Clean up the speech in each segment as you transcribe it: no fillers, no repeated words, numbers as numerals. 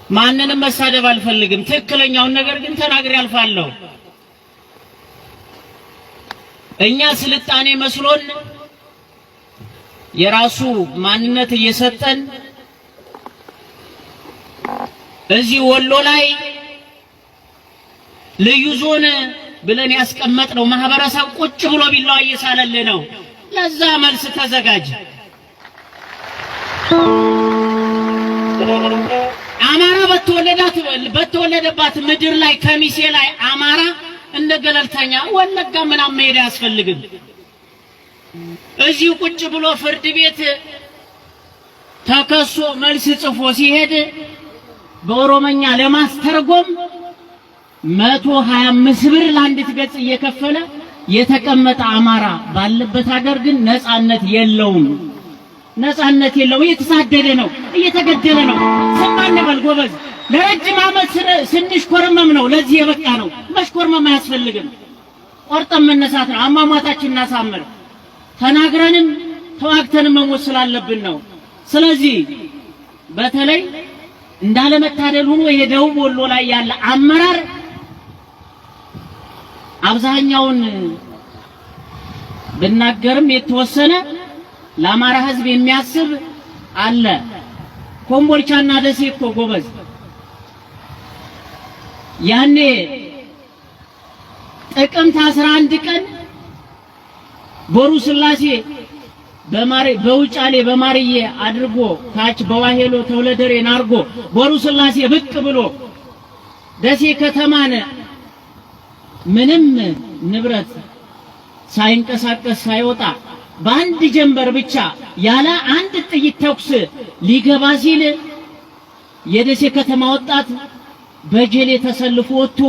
ማንንም መሳደብ አልፈልግም። ትክክለኛውን ነገር ግን ተናግሬ አልፋለሁ። እኛ ስልጣኔ መስሎን የራሱ ማንነት እየሰጠን እዚህ ወሎ ላይ ልዩ ዞን ብለን ያስቀመጥነው ማህበረሰብ ቁጭ ብሎ ቢላው እየሳለልህ ነው። ለዛ መልስ ተዘጋጅ። አማራ በተወለደባት ምድር ላይ ከሚሴ ላይ አማራ እንደ ገለልተኛ ወለጋ ምናምን መሄድ አያስፈልግም። እዚሁ ቁጭ ብሎ ፍርድ ቤት ተከሶ መልስ ጽፎ ሲሄድ በኦሮሞኛ ለማስተርጎም 125 ብር ለአንዲት ገጽ እየከፈለ የተቀመጠ አማራ ባለበት ሀገር ግን ነፃነት የለውም። ነፃነት የለውም። እየተሳደደ ነው፣ እየተገደለ ነው። ሰማን በል ጎበዝ። ለረጅም ዓመት ስንሽኮርመም ነው ለዚህ የበቃ ነው። መሽኮርመም አያስፈልግም። ቆርጠን መነሳት ነው። አሟሟታችን እናሳምር። ተናግረንም ተዋግተንም መሞት ስላለብን ነው። ስለዚህ በተለይ እንዳለመታደል ሆኖ የደቡብ ወሎ ላይ ያለ አመራር አብዛኛውን ብናገርም የተወሰነ ለአማራ ሕዝብ የሚያስብ አለ። ኮምቦልቻና ደሴ እኮ ጎበዝ ያኔ ጥቅምት 11 ቀን ቦሩ ስላሴ በውጫሌ በማርዬ አድርጎ ታች በዋሄሎ ተውለደሬን አርጎ ቦሩ ስላሴ ብቅ ብሎ ደሴ ከተማን ምንም ንብረት ሳይንቀሳቀስ ሳይወጣ በአንድ ጀንበር ብቻ ያለ አንድ ጥይት ተኩስ ሊገባ ሲል የደሴ ከተማ ወጣት በጀሌ ተሰልፎ ወጥቶ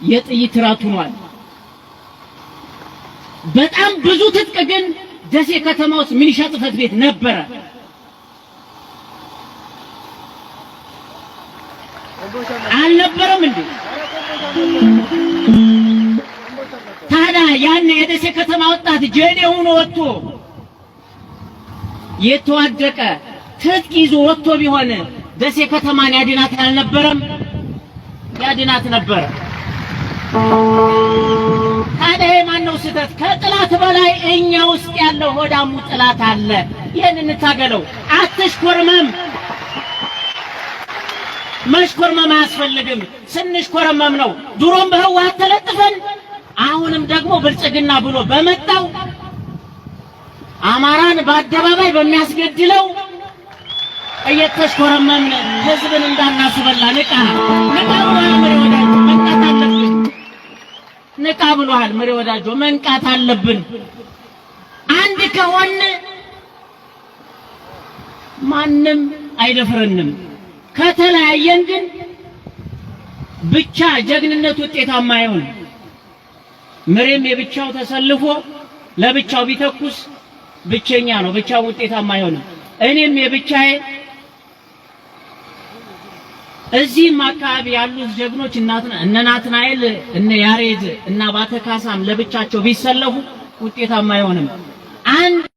የጥይት ራት ሆኗል። በጣም ብዙ ትጥቅ ግን ደሴ ከተማ ውስጥ ሚሊሻ ጽሕፈት ቤት ነበረ። አልነበረም እንዴ? ታዲያ ያን የደሴ ከተማ ወጣት ጀሌ ሆኖ ወጥቶ የተዋደቀ ትጥቅ ይዞ ወጥቶ ቢሆን ደሴ ከተማን ያድናት አልነበረም? ያድናት ነበር። ታዲያ ማነው ስህተት? ከጥላት በላይ እኛ ውስጥ ያለው ሆዳሙ ጥላት አለ። ይሄን እንታገለው። አትሽኮርመም። መሽኮርመም አያስፈልግም። ስንሽኮርመም ነው ድሮም በህወሓት ተለጥፈን አሁንም ደግሞ ብልጽግና ብሎ በመጣው አማራን በአደባባይ በሚያስገድለው እየተሽኮረመም ህዝብን እንዳናስበላ ንቃ ብሏል መሪ ወዳጆ፣ መንቃት አለብን። ንቃ ብሏል መሪ ወዳጆ፣ መንቃት አለብን። አንድ ከሆነ ማንም አይደፍረንም። ከተለያየን ግን ብቻ ጀግንነት ውጤታማ አይሆን። መሪም የብቻው ተሰልፎ ለብቻው ቢተኩስ ብቸኛ ነው፣ ብቻው ውጤታማ አይሆንም። እኔም የብቻዬ እዚህም አካባቢ ያሉት ጀግኖች እነ ናትናኤል እነ ያሬድ እና ባተካሳም ለብቻቸው ቢሰለፉ ውጤታማ አይሆንም።